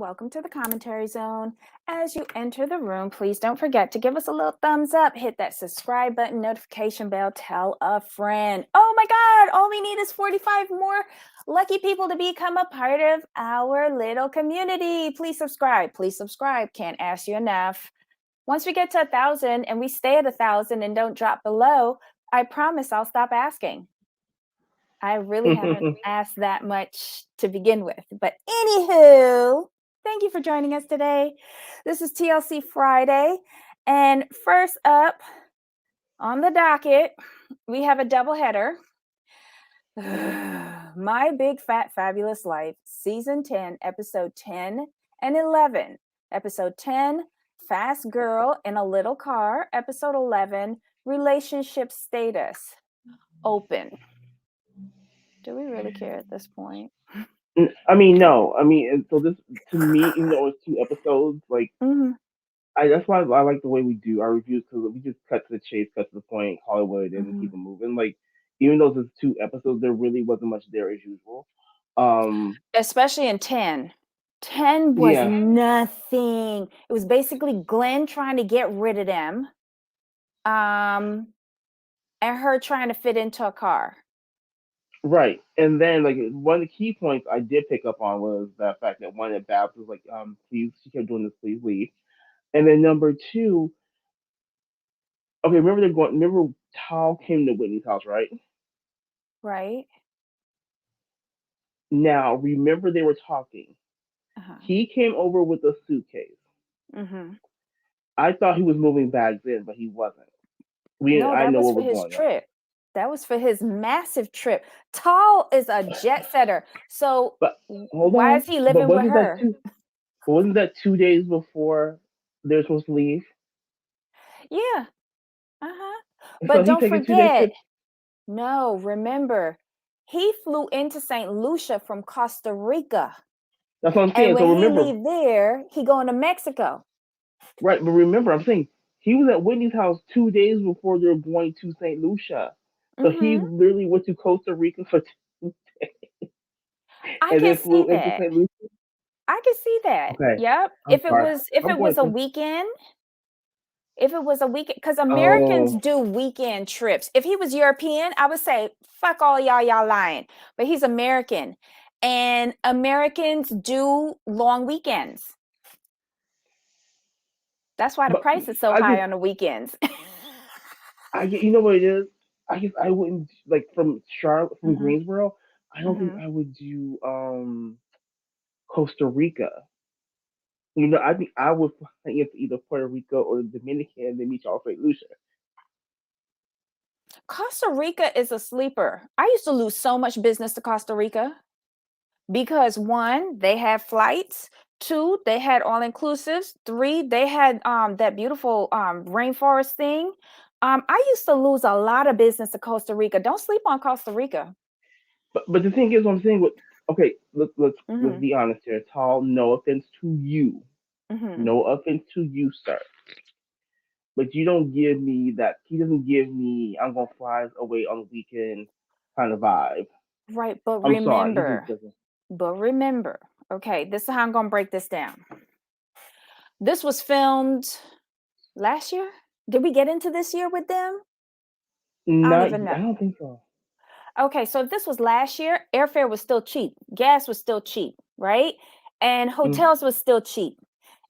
welcome to the commentary zone. As you enter the room, please don't forget to give us a little thumbs up, hit that subscribe button, notification bell, tell a friend. Oh my God, all we need is 45 more lucky people to become a part of our little community. Please subscribe. Please subscribe. Can't ask you enough. Once we get to 1,000 and we stay at 1,000 and don't drop below, I promise I'll stop asking. I really haven't asked that much to begin with. But anywho, thank you for joining us today. This is TLC Friday. And first up on the docket, we have a doubleheader. My Big Fat Fabulous Life, Season 10, Episode 10 and 11. Episode 10, Fast Girl in a Little Car. Episode 11, Relationship Status. Open. Do we really care at this point? I mean, no. I mean, and so this to me, even though it's 2 episodes, like that's why I like the way we do our reviews because we just cut to the chase, cut to the point, Hollywood, and keep it moving. Like even though it's 2 episodes, there really wasn't much there as usual. Especially in 10. 10 was nothing. It was basically Glenn trying to get rid of them, and her trying to fit into a car. Right. And then like one of the key points I did pick up on was the fact that one of Babs was like, please she kept doing this, please leave. And then number two, okay, remember Tal came to Whitney's house, right? Right. Now remember they were talking. He came over with a suitcase. I thought he was moving bags in, but he wasn't. I know where we're going. Trip. That was for his massive trip. Tal is a jet setter. So why is he living with her? Wasn't that 2 days before they're supposed to leave? Yeah. But so don't forget. No, remember, he flew into St. Lucia from Costa Rica. That's what I'm saying. And when so remember, he leave there, he going to Mexico. Right, but remember, I'm saying he was at Whitney's house 2 days before they were going to St. Lucia. So he literally went to Costa Rica for 2 days. I can see that. I can see that. Okay. Yep. If it was a weekend, because Americans do weekend trips. If he was European, I would say, fuck all y'all lying. But he's American. And Americans do long weekends. That's why the price is so high on the weekends. You know what it is? I guess I wouldn't like from Charlotte, from Greensboro. I don't think I would do Costa Rica. You know, I think I would fly into either Puerto Rico or the Dominican and then meet y'all St. Lucia. Costa Rica is a sleeper. I used to lose so much business to Costa Rica because 1, they had flights. 2, they had all-inclusives. 3, they had that beautiful rainforest thing. I used to lose a lot of business to Costa Rica. Don't sleep on Costa Rica. But the thing is, what I'm saying, okay, let's be honest here. Tal, no offense to you. No offense to you, sir. But you don't give me that. He doesn't give me I'm gonna fly away on the weekend kind of vibe. Right, but remember. Okay, this is how I'm gonna break this down. This was filmed last year. Did we get into this year with them? I don't even know. I don't think so. Okay, so if this was last year, airfare was still cheap. Gas was still cheap, right? And hotels was still cheap.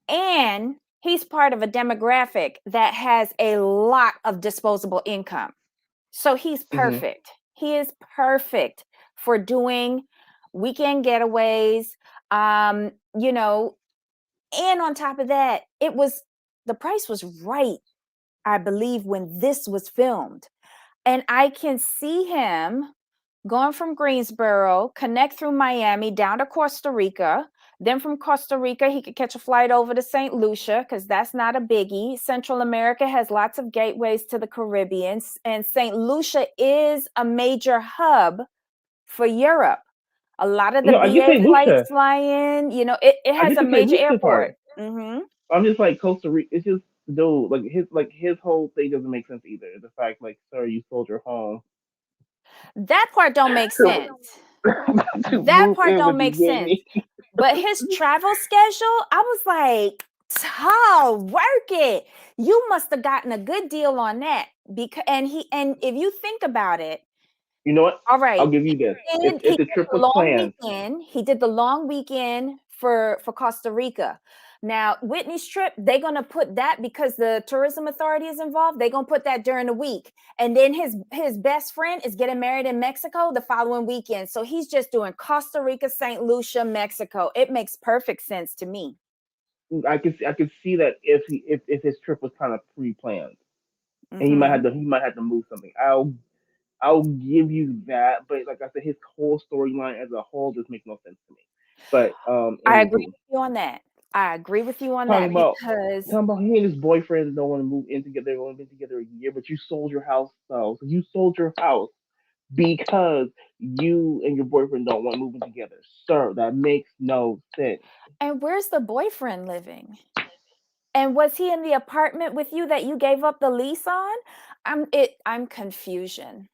And he's part of a demographic that has a lot of disposable income. So he's perfect. He is perfect for doing weekend getaways. You know, and on top of that, the price was right, I believe, when this was filmed. And I can see him going from Greensboro, connect through Miami down to Costa Rica. Then from Costa Rica, he could catch a flight over to St. Lucia because that's not a biggie. Central America has lots of gateways to the Caribbean. And St. Lucia is a major hub for Europe. A lot of the BA flights fly in. You know, it has a major airport. I'm just like Costa Rica. It's just dude, his whole thing doesn't make sense either. The fact, like, sir, you sold your home. That part don't make sense. That part don't make sense. But his travel schedule, I was like, Todd, work it. You must have gotten a good deal on that. And if you think about it, You know what? all right, I'll give you this. he If the did trip the was long planned, weekend. He did the long weekend for Costa Rica. Now, Whitney's trip, they're going to put that because the tourism authority is involved. They're going to put that during the week. And then his best friend is getting married in Mexico the following weekend. So he's just doing Costa Rica, St. Lucia, Mexico. It makes perfect sense to me. I could see that if his trip was kind of pre-planned, and Mm-hmm. he might have to move something. I'll give you that, but like I said, his whole storyline as a whole just makes no sense to me. But I agree anywho, with you on that. I agree with you on talking that about because talking about he and his boyfriend don't want to move in together. They've only been together a year, but you sold your house though. So you sold your house because you and your boyfriend don't want moving together, sir. That makes no sense. and where's the boyfriend living? And was he in the apartment with you that you gave up the lease on? I'm confusion.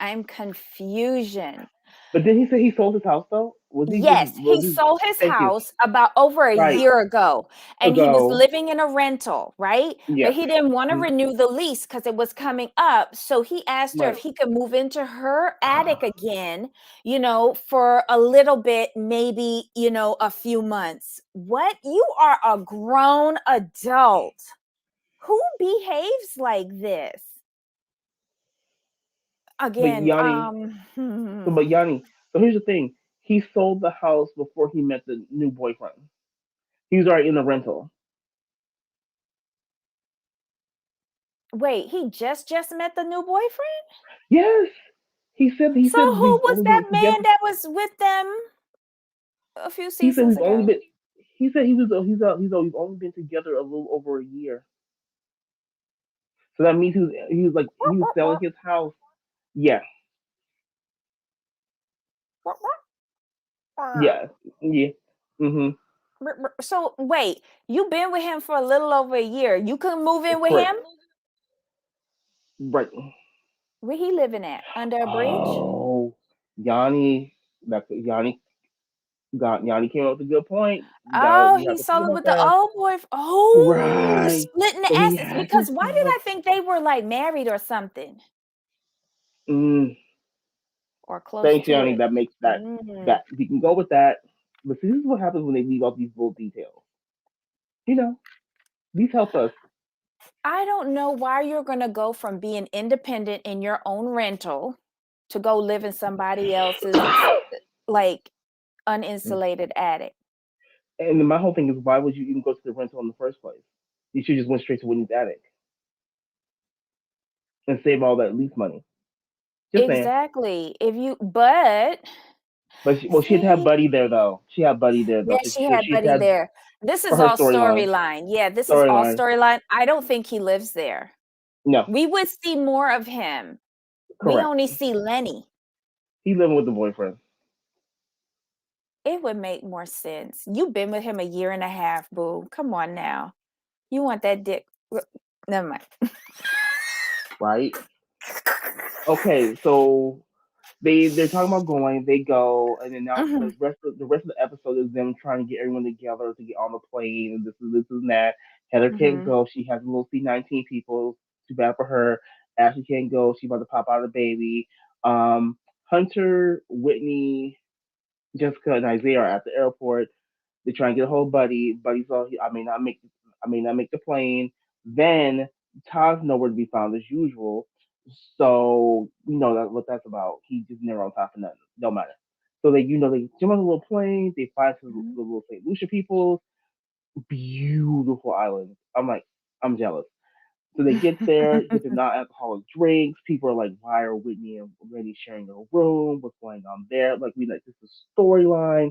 I'm confusion. But then he said he sold his house though. Yes, Was he he? sold his Thank you. house about over a Right year ago, and he was ago. living in a rental, right? But Yes. he didn't want to Mhm. renew the lease because it was coming up. So he asked her if Right. he could move into her attic again, for a little bit, maybe, a few months. What? You are a grown adult. Who behaves like this? But Again, Yanni, but Yanni. So here's the thing. He sold the house before he met the new boyfriend. He was already in the rental. wait, he just met the new boyfriend? Yes. He So said who we've was only that been man together. that was with them a few He said seasons we've only ago? been. He said we've only been together a little over a year. So that means he was selling his house. Yeah. Yeah. Yeah. Mhm. So wait, you've been with him for a little over a year. You couldn't move in with Correct. him? Right. Where he living at? Under a bridge? Oh, Yanni. That's Yanni. Yanni came up with a good point. Oh, We have he to think sold it about with the that. old boy. Oh, Right. splitting the So he assets. has Because his why did house. I think they were like married or something? Mm, Or close thanks, to Yanni. it? That makes Mm. that we can go with that. But see, this is what happens when they leave out these little details. You know, these help us. I don't know why you're going to go from being independent in your own rental to go live in somebody else's like uninsulated attic. And my whole thing is, why would you even go to the rental in the first place? You should just went straight to Whitney's attic and save all that lease money. Just saying. Exactly. But But she had to have see, Buddy there though. She had Buddy there though, yeah, so she had she had to Buddy have there. This for is her all storyline. storyline. Yeah, this is all Storyline. storyline. I don't think he lives there. No, We would see more of him. We correct. only see Lenny. He living with the boyfriend. It would make more sense. You've been with him a year and a half, boo. Come on now. You want that dick. Never mind. Right? Okay, so they're talking about going, they go, and then now Mhm, the rest of the episode is them trying to get everyone together to get on the plane and this and that. Heather can't mhm. go. She has a little C-19 people. Too bad for her. Ashley can't go. She about to pop out a baby. Hunter, Whitney, Jessica, and Isaiah are at the airport. They try and get a hold of Buddy. Buddy's all, I may not make the plane. Then Todd's nowhere to be found as usual. So we know that what that's about. He just never on top of nothing. Don't matter. So they jump on the little plane. They find Mhm. the little St. Lucia people. Beautiful island. I'm jealous. So they get there, get the non-alcoholic drinks. People are like, "Why are Whitney and Randy sharing a room? What's going on there?" Like we like this is storyline,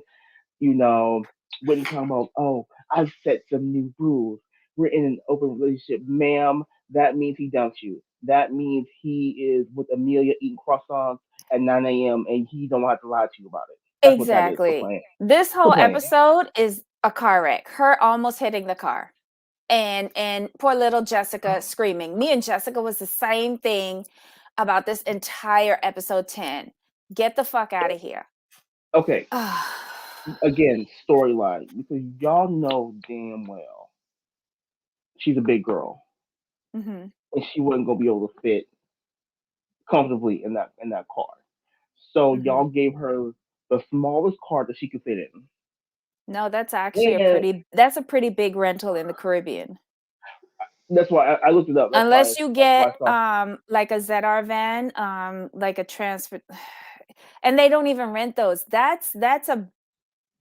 you know, Whitney talking about, oh, I've set some new rules. We're in an open relationship, ma'am. That means he dumped you. That means he is with Amelia eating croissants at 9 a.m. and he don't have to lie to you about it. That's what that is. Quit Exactly. playing. This Quit whole playing. episode is a car wreck. Her almost hitting the car. And poor little Jessica screaming. Me and Jessica was the same thing about this entire episode 10. Get the fuck out of here. Okay, again, storyline, because y'all know damn well she's a big girl Mm-hmm. and she wasn't gonna be able to fit comfortably in that car. So Mm-hmm. y'all gave her the smallest car that she could fit No, that's actually in, and that's a pretty big rental in the Caribbean. that's why I looked it up. Unless you That's why I get saw. like a ZR van, like a transfer, and they don't even rent those. That's a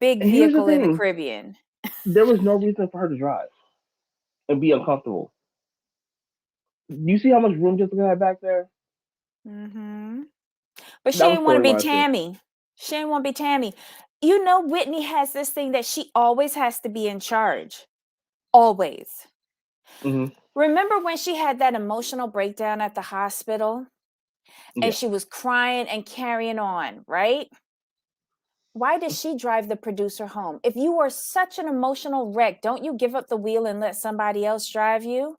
big And here's the vehicle in the thing: Caribbean. there was no reason for her to drive and be uncomfortable. You see how much room Jessica had back there? Hmm. But she That was didn't want to be storyline too. Tammy. She didn't want to be Tammy. You know, Whitney has this thing that she always has to be in charge. Always. Hmm. Remember when she had that emotional breakdown at the hospital and Yeah. she was crying and carrying on, right? Why does she drive the producer home? If you are such an emotional wreck, don't you give up the wheel and let somebody else drive you?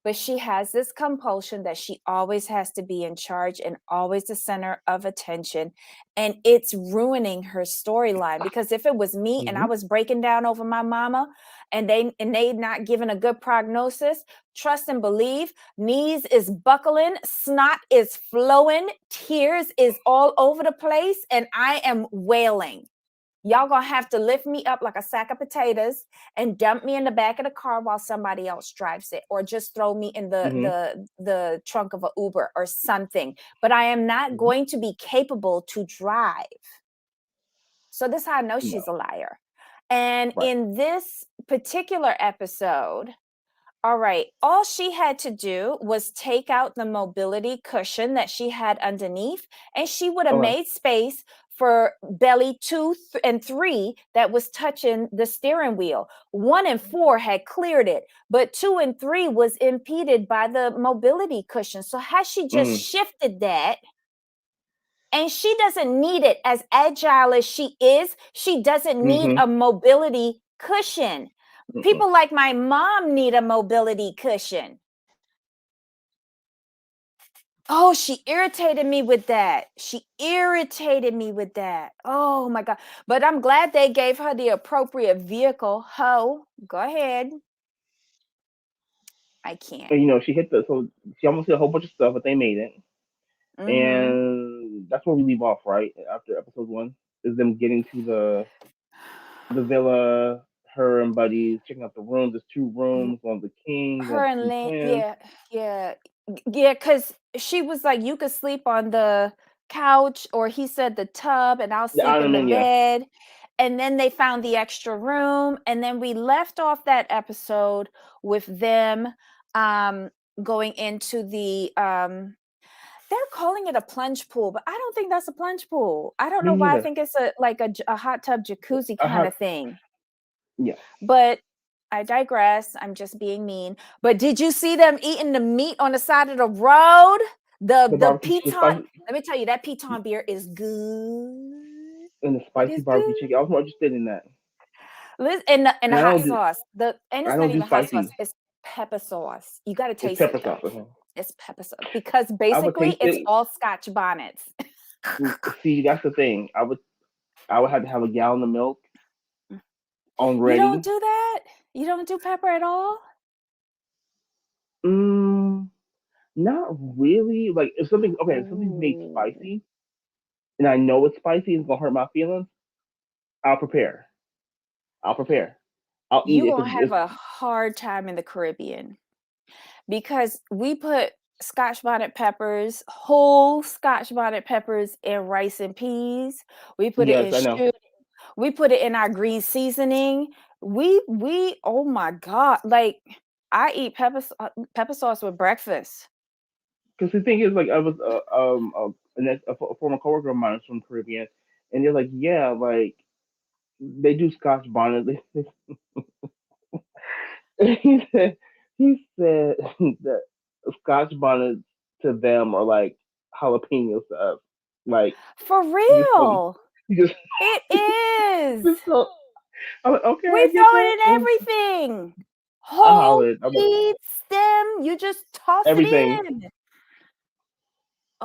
But she has this compulsion that she always has to be in charge and always the center of attention. And it's ruining her storyline, because if it was me and I Hmm. was breaking down over my mama and they not given a good prognosis, trust and believe, knees is buckling, snot is flowing, tears is all over the place, and I am wailing. Y'all gonna have to lift me up like a sack of potatoes and dump me in the back of the car while somebody else drives it, or just throw me in Hmm. the trunk of an Uber or something. But I am not Hmm. going to be capable to drive. So this is how I know No. she's a liar. And Right. in this particular episode, all right, all she had to do was take out the mobility cushion that she had underneath, and she would have Okay. made space for belly and three that was touching the steering wheel. 1 and 4 had cleared it, but 2 and 3 was impeded by the mobility cushion. So had she just Mm. shifted that, and she doesn't need it, as agile as she is, she doesn't need Hmm. a mobility cushion. Mm-mm. People like my mom need a mobility cushion. Oh, she irritated me with that. She irritated me with that. Oh my God. But I'm glad they gave her the appropriate vehicle. Ho, go ahead. I can't. And she hit so she almost hit a whole bunch of stuff, but they made it. Mm-hmm. And that's where we leave off, right? After episode one is them getting to the villa, her and buddies checking out the rooms. There's two rooms, one of the kings, one Her of and the two Lane, twins. yeah, yeah, yeah, because she was like, you could sleep on the couch, or he said the tub, and I'll The sleep in the Ottoman, yeah. bed. And then they found the extra room, and then we left off that episode with them um going into the they're calling it a plunge pool, but I don't think that's a plunge pool. I don't Me know why. I neither. think it's a hot tub jacuzzi I kind have of thing. yes. But I digress. I'm just being mean. But did you see them eating the meat on the side of the road? The The barbecue, the piton. spicy, Let me tell you, that piton beer is good. and the It spicy is barbecue good. chicken. I was more interested in that, And the and hot sauce. And I it's don't not do even hot sauce. spicy. It's pepper sauce. You got to It's taste pepper it though. sauce. Okay. It's pepper sauce, because I would basically taste it's it. all Scotch bonnets. See, that's the thing. I would have to have a gallon of milk on You don't ready. do that? You don't do pepper at all? Mm, not really. Like if something's made Ooh. spicy, and I know it's spicy and it's gonna hurt my feelings, I'll prepare. I'll prepare. I'll eat You it gonna if have a hard time in the Caribbean, because we put Scotch bonnet peppers, whole Scotch bonnet peppers, in rice and peas. We put it yes, in I know. stew. We put it in our green seasoning. We oh my God, like I eat pepper sauce with breakfast. Because the thing is, like, I was a former coworker of mine is from Caribbean, and they're like, yeah, like they do Scotch bonnet. He said that Scotch bonnets to them are like jalapenos to us. Like For you just don't, real. you just It is. just don't. I'm like, okay, I We get throw it that. in everything. I Whole hollered. I'm like, seed, stem, you just toss it everything. in.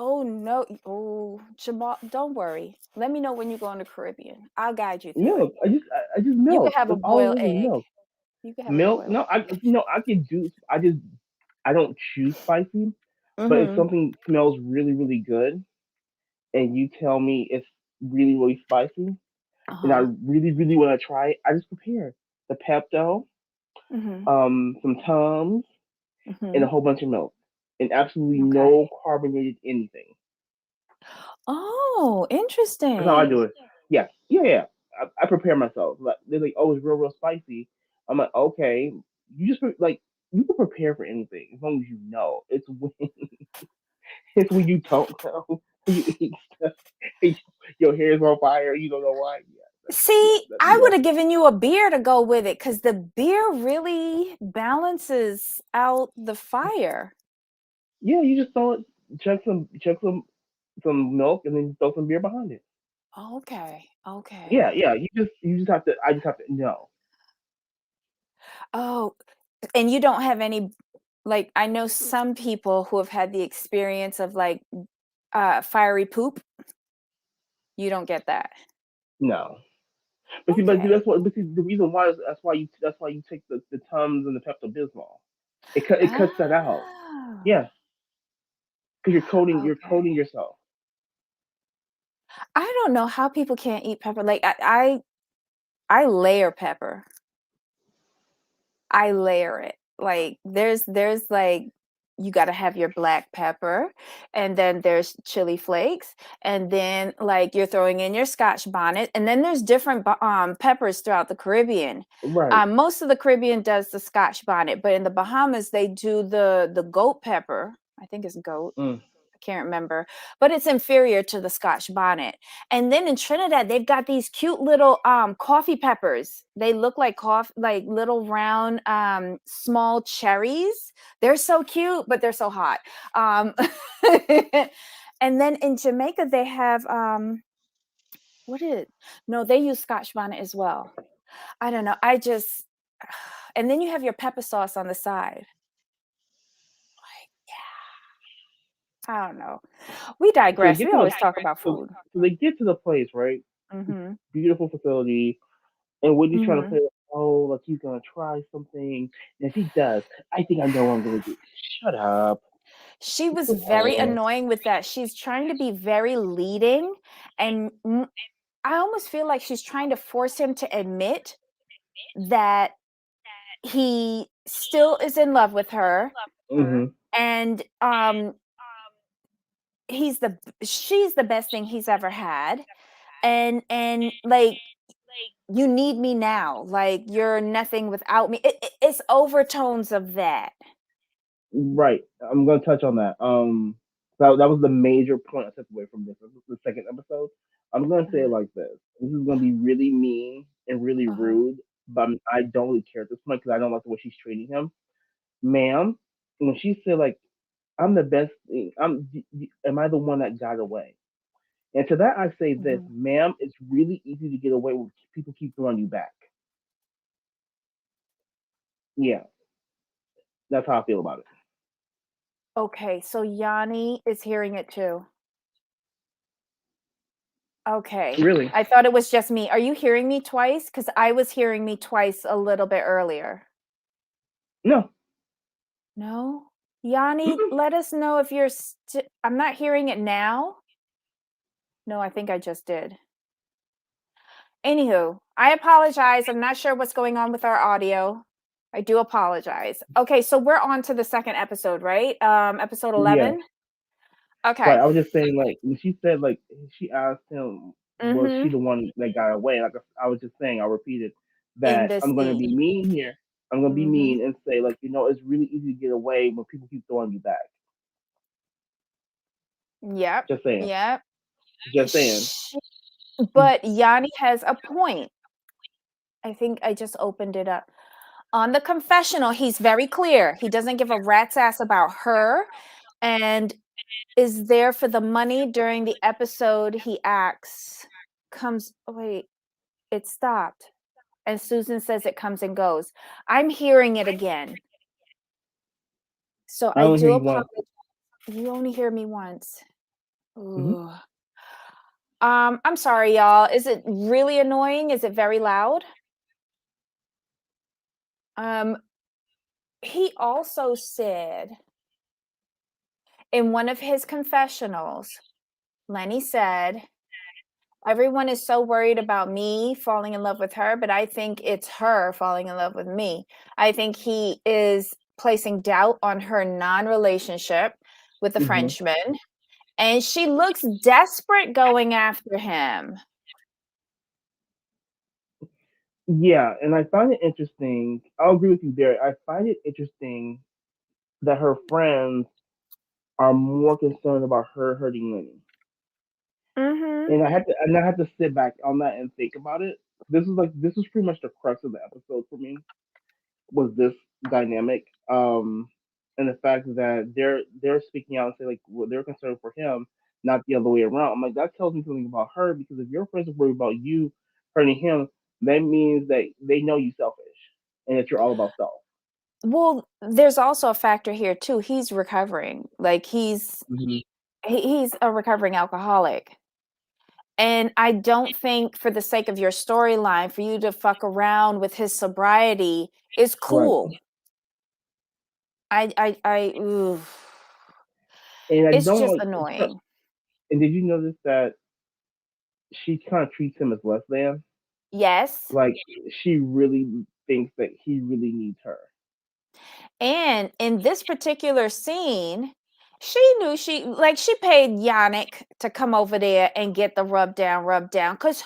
Oh no. Oh, Jamal, don't worry. Let me know when you go in the Caribbean. I'll guide you through it. Milk. I just You could milk. have a That's all boiled it is egg. milk. You could have a Milk? boiled No, egg. I can do. I don't choose spicy, but if Mm-hmm. something smells really really good, and you tell me it's really really spicy, and I Uh-huh. really really want to try it, I just prepare the Pepto, Mm-hmm. some Tums, and Mm-hmm. a whole bunch of milk, and absolutely Okay. no carbonated anything. Oh, That's how I interesting. do it. Yes, yeah, yeah. I prepare myself. Like they're like, oh, it's real real spicy. I'm like, okay, you just like you can prepare for anything as long as you know. It's when it's when you don't know when you eat stuff, and your hair's on fire. You don't know why. See, You I would know. have given you a beer to go with it because the beer really balances out the fire. Yeah, you just throw it, some milk, and then you throw some beer behind it. Okay. Yeah, Okay. yeah. You just have to. I just have to know. Oh, and you don't have any, like, I know some people who have had the experience of like fiery poop. You don't get that. No. But see, Okay. that's what. But see, the reason why is that's why you take the Tums and the Pepto Bismol. It cuts that out. Oh, Yeah, because you're okay. coating yourself. I don't know how people can't eat pepper. Like I layer pepper. I layer it. Like there's like you got to have your black pepper, and then there's chili flakes, and then like you're throwing in your Scotch bonnet, and then there's different peppers throughout the Caribbean. Right. Most of the Caribbean does the Scotch bonnet, but in the Bahamas they do the goat pepper. I think it's goat. Mm. I can't remember, but it's inferior to the Scotch bonnet. And then in Trinidad, they've got these cute little coffee peppers. They look like like little round small cherries. They're so cute, but they're so hot. Um, and then in Jamaica, they have what is it? No, they use Scotch bonnet as well. I don't know. I just and then you have your pepper sauce on the side. I don't know. We So they digress. get We to the always talk about so, food. so they get to the place, right? Mm-hmm. Beautiful facility, and Whitney's trying to Mm-hmm. play. Oh, like he's gonna try something, and if he does, I think I know what I'm gonna do. Shut up. She Be was very quiet. annoying with that. She's trying to be very leading, and I almost feel like she's trying to force him to admit that he still is in love with her, Mm-hmm. and she's the best thing he's ever had, and like you need me now, like you're nothing without me. It's overtones of that. Right. I'm gonna touch on that. That was the major point I took away from this. This is the second episode. I'm gonna say it Uh-huh. like this. This is gonna be really mean and really Uh-huh. rude, but I don't really care at this point because I don't like the way she's treating him, ma'am. When she said like, "I'm the best thing," am I the one that got away? And to that I say this, Mhm. ma'am. It's really easy to get away when people keep throwing you back. Yeah, that's how I feel about it. Okay, so Yanni is hearing it too. Okay. Really? I thought it was just me. Are you hearing me twice? Because I was hearing me twice a little bit earlier. No. No? Yanni, Mm-mm. let us know if you're I'm not hearing it now. No, I think I just did. Anywho, I apologize. I'm not sure what's going on with our audio. I do apologize. Okay, so we're on to the second episode, right? Episode Yeah. 11. Right. Okay. I was just saying, like, when she said, like, she asked him, was she Mm-hmm. the one that got away? Like, I was just saying, I'll repeat it, In that the I'm going to be scene. mean here. I'm going to be Mm-hmm. mean and say, like, it's really easy to get away when people keep throwing you back. Yep. Just saying. Yep. Just saying. Sh- But Yanni has a point. I think I just opened it up. On the confessional, he's very clear. He doesn't give a rat's ass about her and is there for the money. During the episode, he acts, comes, oh, wait, it stopped. And Susan says it comes and goes. I'm hearing it again. So I I only hear do you once. apologize. You only hear me once. Mm-hmm. Ooh. I'm sorry, y'all. Is it really annoying? Is it very loud? Um, he also said in one of his confessionals, Lenny said, everyone is so worried about me falling in love with her, but I think it's her falling in love with me. I think he is placing doubt on her non-relationship with the Mm-hmm. Frenchman, and she looks desperate going after him. Yeah, and I find it interesting. I'll agree with you there. I find it interesting that her friends are more concerned about her hurting Lenny. Mhm. And I had to sit back on that and think about it. This was pretty much the crux of the episode for me, was this dynamic. And the fact that they're speaking out and say like well, they're concerned for him, not the other way around. I'm like, that tells me something about her, because if your friends are worried about you hurting him, that means that they know you selfish and that you're all about self. Well, there's also a factor here too. He's recovering. Like Hmm. he's a recovering alcoholic. And I don't think for the sake of your storyline for you to fuck around with his sobriety is Right. cool. Ooh, And I it's don't just like. annoying. And did you notice that she kind of treats him as less than? Yes. Like she really thinks that he really needs her. And in this particular scene, she knew she paid Yannick to come over there and get the rub down. Cause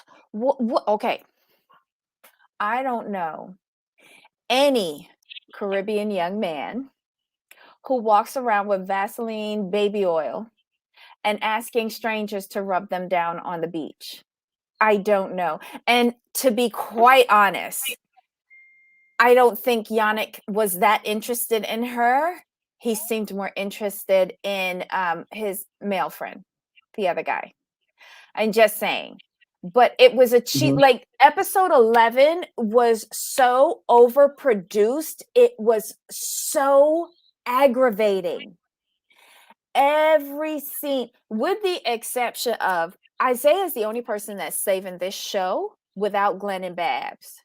okay, I don't know any Caribbean young man who walks around with Vaseline baby oil and asking strangers to rub them down on the beach. I don't know. And to be quite honest, I don't think Yannick was that interested in her. He seemed more interested in his male friend, the other guy. I'm just saying. But it was a cheat. Hmm. Like episode 11 was so overproduced. It was so aggravating. Every scene, with the exception of Isaiah, is the only person that's saving this show without Glenn and Babs.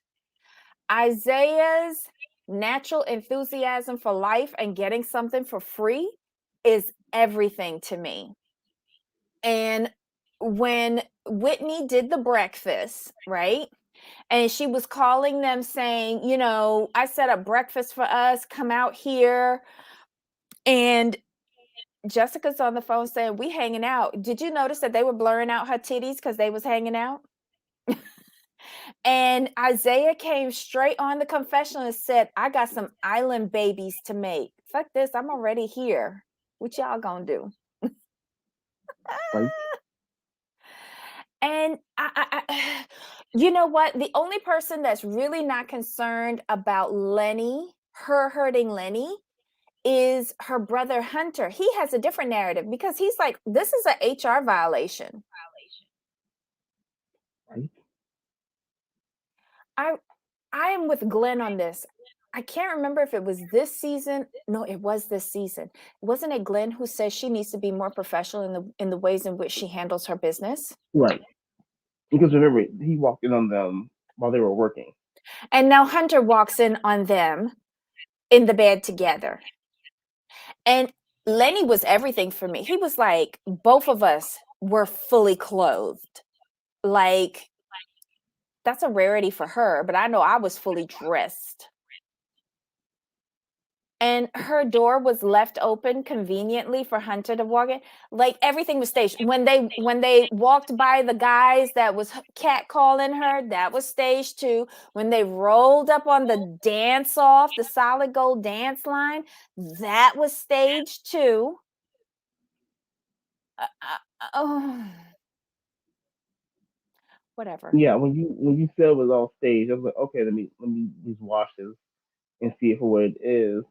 Isaiah's natural enthusiasm for life and getting something for free is everything to me. And when Whitney did the breakfast, right? And she was calling them saying, I set up breakfast for us, come out here. And Jessica's on the phone saying, we hanging out. Did you notice that they were blurring out her titties because they was hanging out? And Isaiah came straight on the confessional and said, I got some island babies to make. Fuck this, I'm already here. What y'all gonna do? Right. And you know what? The only person that's really not concerned about Lenny, her hurting Lenny, is her brother Hunter. He has a different narrative because he's like, this is a HR violation. Right. I I am with Glenn on this. I can't remember if it was this season. No, it was this season. Wasn't it Glenn who says she needs to be more professional in the ways in which she handles her business? Right. Because remember, he walked in on them while they were working. And now Hunter walks in on them in the bed together. And Lenny was everything for me. He was like, both of us were fully clothed. Like, that's a rarity for her, but I know I was fully dressed. And her door was left open conveniently for Hunter to walk in. Like everything was staged. When they walked by the guys that was catcalling her, that was staged too. When they rolled up on the dance off, the solid gold dance line, that was staged too. Oh, whatever. Yeah, when you said it was all staged, I was like, okay, let me just watch this and see it for what it is.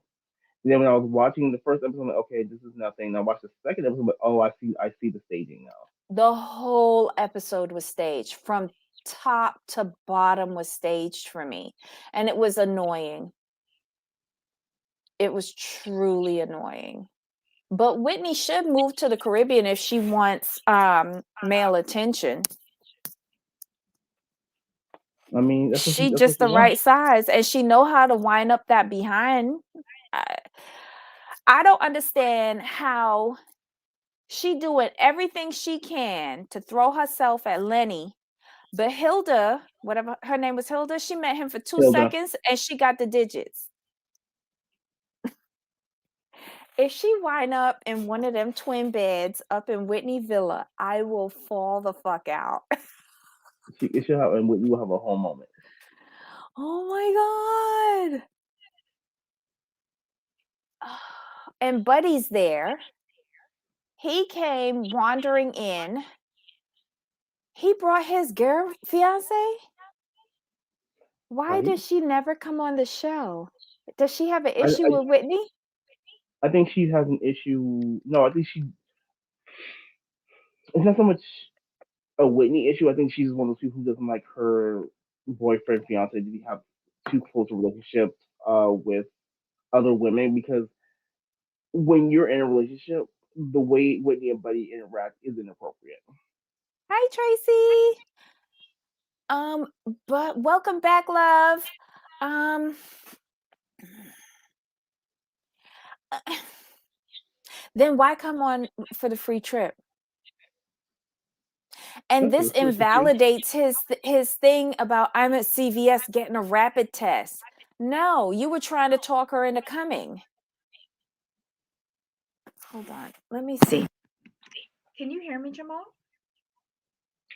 And then when I was watching the first episode, I'm like, okay, this is nothing. And I watched the second episode, but oh, I see the staging now. The whole episode was staged from top to bottom was staged for me. And it was annoying. It was truly annoying. But Whitney should move to the Caribbean if she wants male attention. I mean, She that's what just she the wants. right size, and she know how to wind up that behind. I don't understand how she doing everything she can to throw herself at Lenny. But Hilda, whatever her name was, Hilda, she met him for 2 Hilda. seconds and she got the digits. If she wind up in one of them twin beds up in Whitney Villa, I will fall the fuck out. She'll have, and Whitney will have a whole moment. Oh my God. And Buddy's there. He came wandering in. He brought his girl fiance. Why Right? does she never come on the show? Does she have an I, issue I with Whitney? I think she has an issue. No, I think she. It's not so much a Whitney issue. I think she's one of those people who doesn't like her boyfriend fiance to have too close a relationship with other women because when you're in a relationship, the way Whitney and Buddy interact is inappropriate. Hi, Tracy. But welcome back, love. Um, then why come on for the free trip? And this invalidates his thing about I'm at CVS getting a rapid test. No, you were trying to talk her into coming. Hold on, let me see. Can you hear me, Jamal?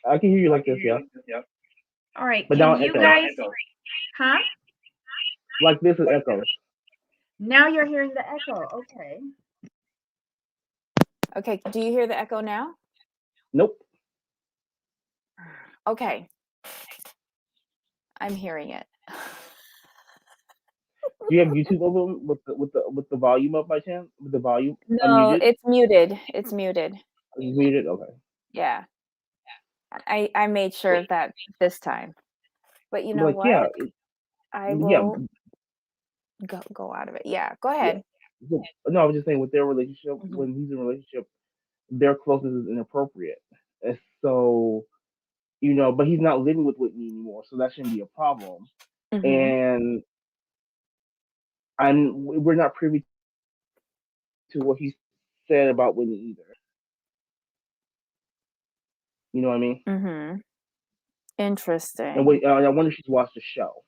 I can hear you like this, yeah. All right, But can now you echo. guys? Huh? Like this is echo. Now you're hearing the echo. Okay. Okay, do you hear the echo now? Nope. Okay. I'm hearing it. Do you have YouTube open with the volume up by chance? With the volume No, unmuted? it's muted. It's muted. It's muted? Okay. Yeah. I made sure of that this time. But you know Like yeah, what? I yeah, will go out of it. Yeah, go yeah. ahead. No, I was just saying with their relationship, Mhm. when he's in a relationship, their closeness is inappropriate. And so, but he's not living with Whitney anymore, so that shouldn't be a problem. Mhm. And we're not privy to what he said about Whitney either. You know what I mean? Mhm. And Interesting. wait, I wonder if she's watched the show.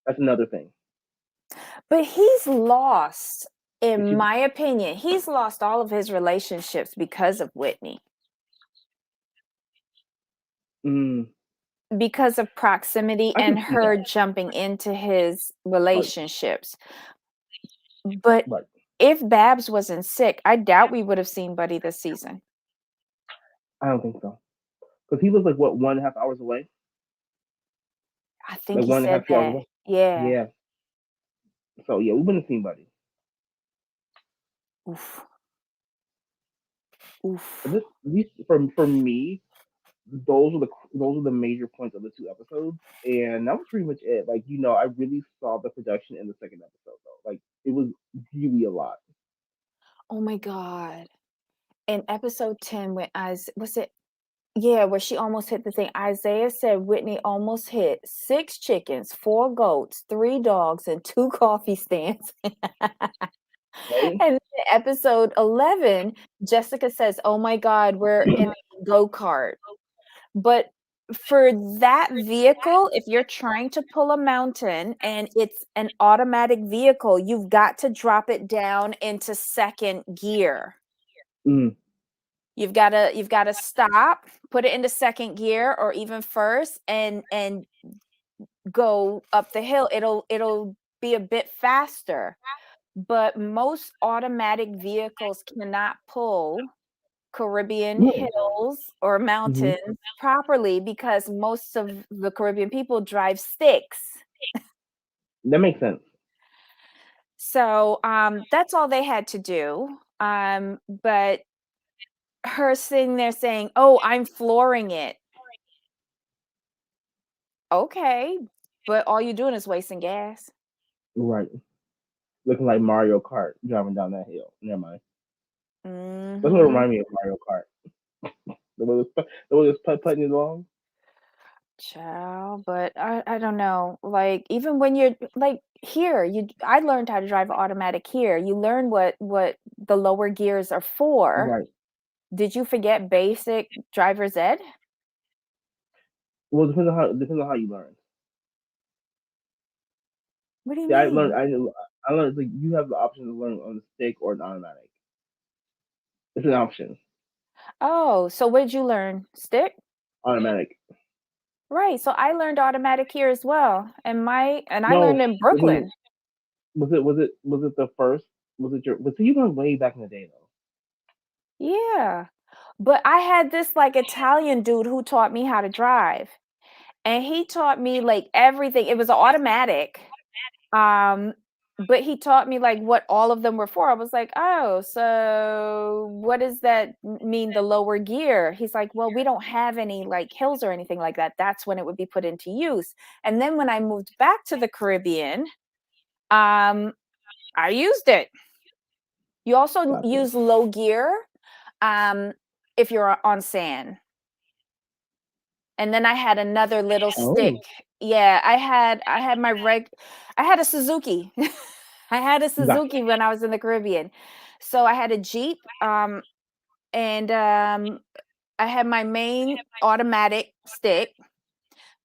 That's another thing. But he's lost, If in she, my opinion, he's lost all of his relationships because of Whitney. mm, Because of proximity I can and see her that. jumping into his Right, relationships. But right. if Babs wasn't sick, I doubt we would have seen Buddy this season. I don't think so. Because he was like what 1.5 hours away, I think like he one and a said half, 2 hours that. away. Yeah. Yeah. So yeah, we wouldn't have seen Buddy. Oof. But Oof. this, at least for me, those are the major points of the 2 episodes, and that was pretty much it. Like I really saw the production in the second episode though. Like it was really a lot. Oh my God. In episode 10, when was it? Yeah, where she almost hit the thing. Isaiah said Whitney almost hit 6 chickens, 4 goats, 3 dogs, and 2 coffee stands. Right? And then episode 11, Jessica says, "Oh my God, we're in a go-kart." But for that vehicle, if you're trying to pull a mountain and it's an automatic vehicle, you've got to drop it down into second gear. Mm. You've got to stop, put it into second gear or even first and go up the hill. It'll be a bit faster. But most automatic vehicles cannot pull Caribbean Mm. hills or Mm-hmm. mountains properly because most of the Caribbean people drive sticks. That makes sense. So that's all they had to do. But her sitting there saying, "Oh, I'm flooring it." Okay, but all you're doing is wasting gas. Right. Looking like Mario Kart driving down that hill. Never mind. That's what Mm-hmm. remind me of Mario Kart. The way it was putting it along. Child, but I don't know. Like even when you're like here, I learned how to drive automatic here. You learn what the lower gears are for. Right. Did you forget basic driver's ed? Well, depends on how you learn. What do you See, I learned. mean? I learned like you have the option to learn on the stick or an automatic. It's an option. Oh, so what did you learn? Stick? Automatic. Right. So I learned automatic here as well. And I No, learned in was it Brooklyn. was it the first? Was it your? Was it you learned way back in the day though? Yeah. But I had this like Italian dude who taught me how to drive. And he taught me like everything. It was automatic. Um, but he taught me like what all of them were for. I was like, "Oh, so what does that mean, the lower gear?" He's like, "Well, we don't have any like hills or anything like that. That's when it would be put into use." And then when I moved back to the Caribbean, um, I used it. You also Gotcha. use low gear um, if you're on sand. And then I had another little stick. Oh, Yeah, I had a Suzuki. I had a gotcha. Suzuki when I was in the Caribbean. So I had a Jeep, and I had my main automatic stick,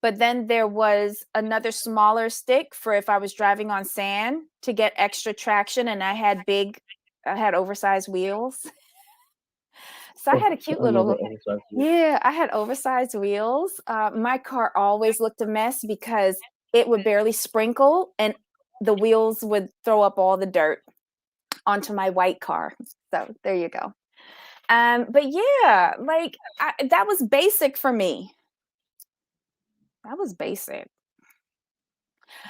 but then there was another smaller stick for if I was driving on sand to get extra traction, and I had oversized wheels. So I Oh, had a cute I remember little oversized you. Yeah, I had oversized wheels. My car always looked a mess because it would barely sprinkle and the wheels would throw up all the dirt onto my white car. So there you go. But yeah, like that was basic for me. That was basic.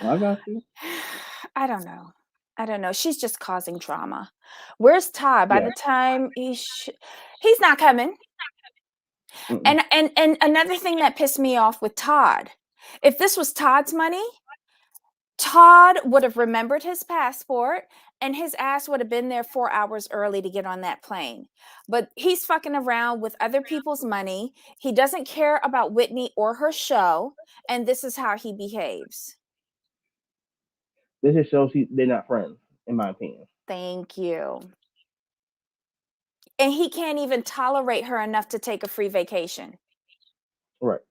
I got you. I don't know. I don't know. She's just causing drama. Where's Todd? By Yeah. the time he's not coming. Mm-mm. And another thing that pissed me off with Todd, if this was Todd's money, Todd would have remembered his passport and his ass would have been there 4 hours early to get on that plane. But he's fucking around with other people's money. He doesn't care about Whitney or her show. And this is how he behaves. This just shows they're not friends, in my opinion. Thank you. And he can't even tolerate her enough to take a free vacation. Right.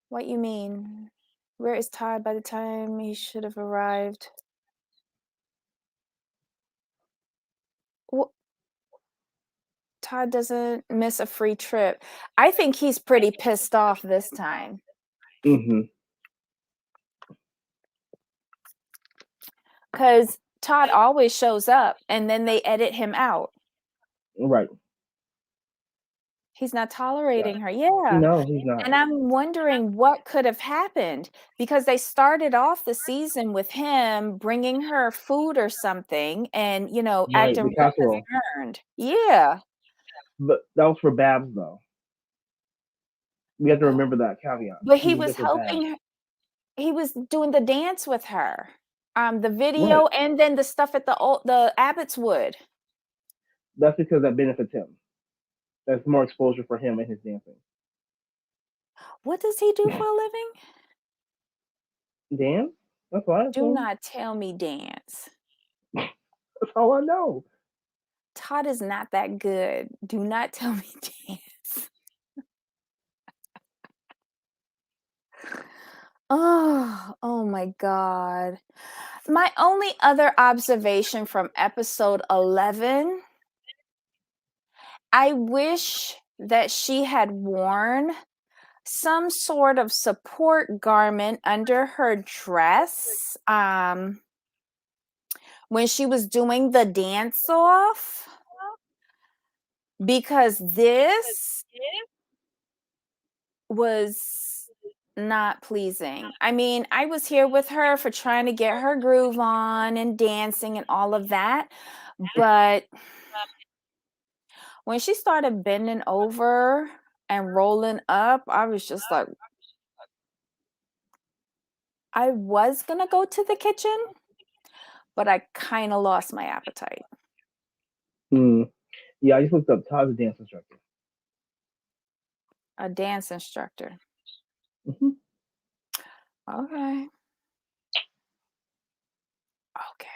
What you mean? Where is Todd by the time he should have arrived? Wh- Todd doesn't miss a free trip. I think he's pretty pissed off this time Mm-hmm. because Todd always shows up and then they edit him out. Right. He's not Yeah. tolerating her. Yeah. No, he's not. And I'm wondering what could have happened because they started off the season with him bringing her food or something and, Right. acting The real casserole. concerned. Yeah. But that was for Babs though. We have to remember that caveat. But He he was there was for Babs. helping her. He was doing the dance with her. The Right. video and then the stuff at the Abbotswood. That's because that benefits him. That's more exposure for him and his dancing. What does he do for a living? Dance? That's what I Do assume. not tell me dance. That's all I know. Todd is not that good. Do not tell me dance. Oh my God. My only other observation from episode 11, I wish that she had worn some sort of support garment under her dress when she was doing the dance off, because this was not pleasing. I mean, I was here with her for trying to get her groove on and dancing and all of that, but when she started bending over and rolling up, I was just like, I was gonna go to the kitchen, but I kind of lost my appetite. Mm. Yeah, I just looked up Todd's a dance instructor. A dance instructor. Hmm. Okay. Okay.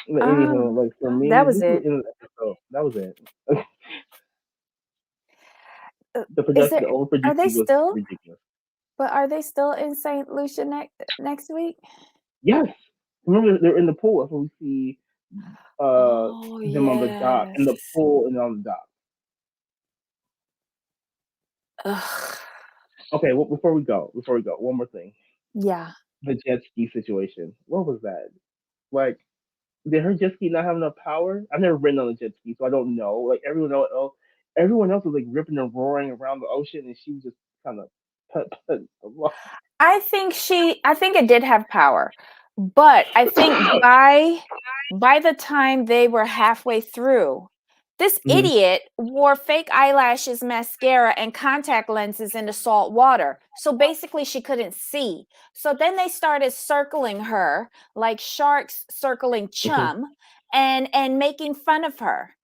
But anyhow, like for me, That was this was it. in the episode. That was it. Uh, The Is production, there? the Are they overproducing was still? ridiculous. But are they still in St. Lucia next week? Yes, remember they're in the pool. That's when we see Oh them on the dock in the yes. pool and on the dock. Ugh. Okay, well, before we go, one more thing. Yeah. The jet ski situation. What was that? Like, did her jet ski not have enough power? I've never ridden on a jet ski, so I don't know. Like everyone else was like ripping and roaring around the ocean, and she was just kind of put along. I think it did have power. But I think by the time they were halfway through, this Hmm. idiot wore fake eyelashes, mascara, and contact lenses in the salt water. So basically she couldn't see. So then they started circling her like sharks circling Hmm. chum and making fun of her.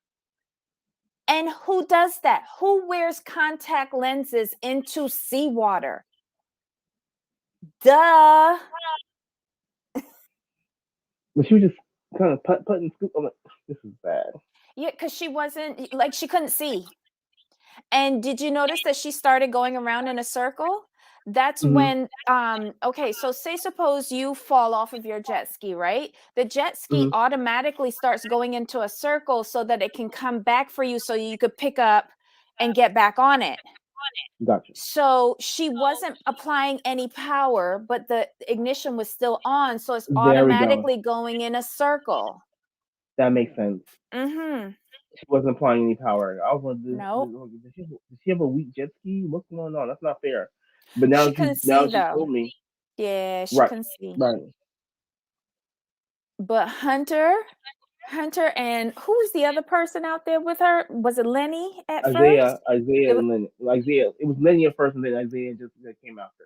And who does that? Who wears contact lenses into seawater? Duh. But she was just kind of put and scoop. I'm like, this is bad. Yeah, because she wasn't like she couldn't see. And did you notice that she started going around in a circle? That's Hmm. when okay, so say suppose you fall off of your jet ski, right? The jet ski Hmm. automatically starts going into a circle so that it can come back for you so you could pick up and get back on it. Gotcha. So she wasn't applying any power, but the ignition was still on, so it's There we go. automatically going in a circle. That makes sense. Mhm. She wasn't applying any power. I was wondering, Nope. does she have a weak jet ski? What's going on? That's not fair. But She couldn't now see that you though. told me, Yeah, she right, couldn't see. right. But Hunter and who was the other person out there with her? Was it Lenny at first? Isaiah It was and Lenny. Isaiah. It was Lenny at first, and then Isaiah just that came after.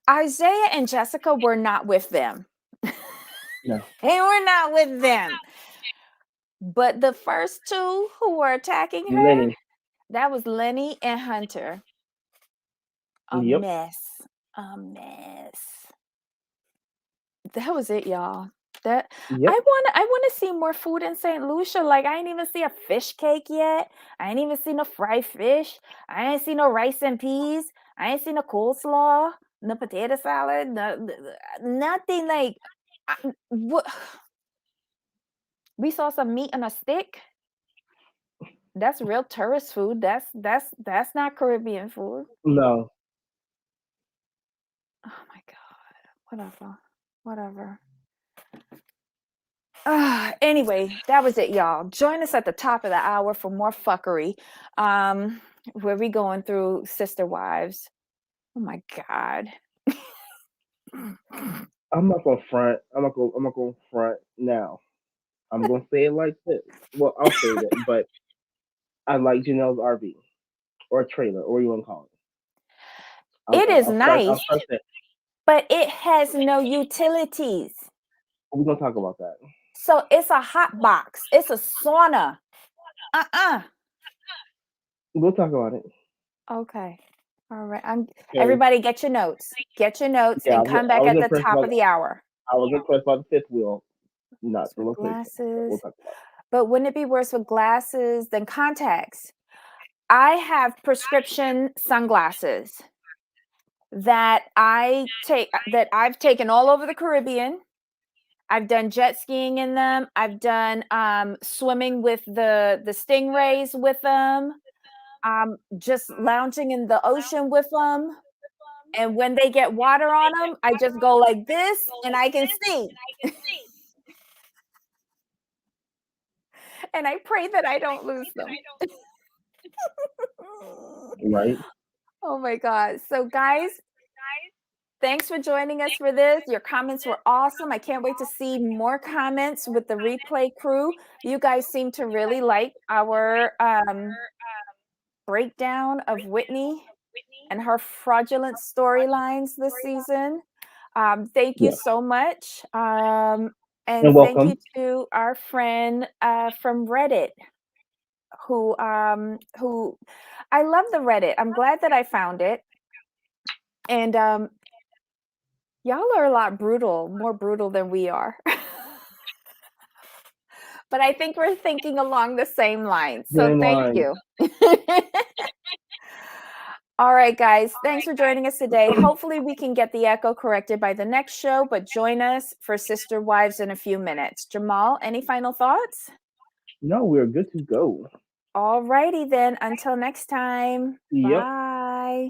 Isaiah and Jessica were not with them. No, They were not with them. But the first two who were attacking her, Lenny. that was Lenny and Hunter. A Yep, mess. A mess. That was it, y'all. That yep. I wanna see more food in St. Lucia. Like I ain't even see a fish cake yet. I ain't even seen no fried fish. I ain't seen no rice and peas. I ain't seen a coleslaw, no potato salad, nothing like what we saw some meat on a stick. That's real tourist food. That's not Caribbean food. No, Oh my god. Whatever. Whatever. Anyway, that was it, y'all. Join us at the top of the hour for more fuckery. Where we going through Sister Wives. Oh my God. I'm not gonna front. I'm not gonna front now. I'm gonna say it like this. Well, I'll say that, but I like Janelle's RV or trailer, or what you want to call it. It is I'll nice, start there. but it has no utilities. We're gonna talk about that. So it's a hot box. It's a sauna. Uh-uh. We'll talk about it. Okay. All right. I'm 'Cause, everybody get your notes. Get your notes yeah, and come I back was at the impressed top by of the hour. I was impressed by the fifth wheel, not the With location. But we'll glasses. talk about But wouldn't it be worse with glasses than contacts? I have prescription sunglasses that I've taken all over the Caribbean. I've done jet skiing in them. I've done swimming with the stingrays with them. Just lounging in the ocean with them. And when they get water on them, I just go like this and I can see. And I pray that I don't lose them. it. Right? Oh my God. So, guys, thanks for joining us for this. Your comments were awesome. I can't wait to see more comments with the replay crew. You guys seem to really like our breakdown of Whitney and her fraudulent storylines this season. Thank you Yeah. so much. And And thank you welcome. to our friend from Reddit who I love the Reddit. I'm glad that I found it. And y'all are a lot more brutal than we are. But I think we're thinking along the same lines. So Same thank lines. you. All right, guys. Thanks for joining us today. Hopefully, we can get the echo corrected by the next show, but join us for Sister Wives in a few minutes. Jamal, any final thoughts? No, we're good to go. All righty then. Until next time. Yep. Bye.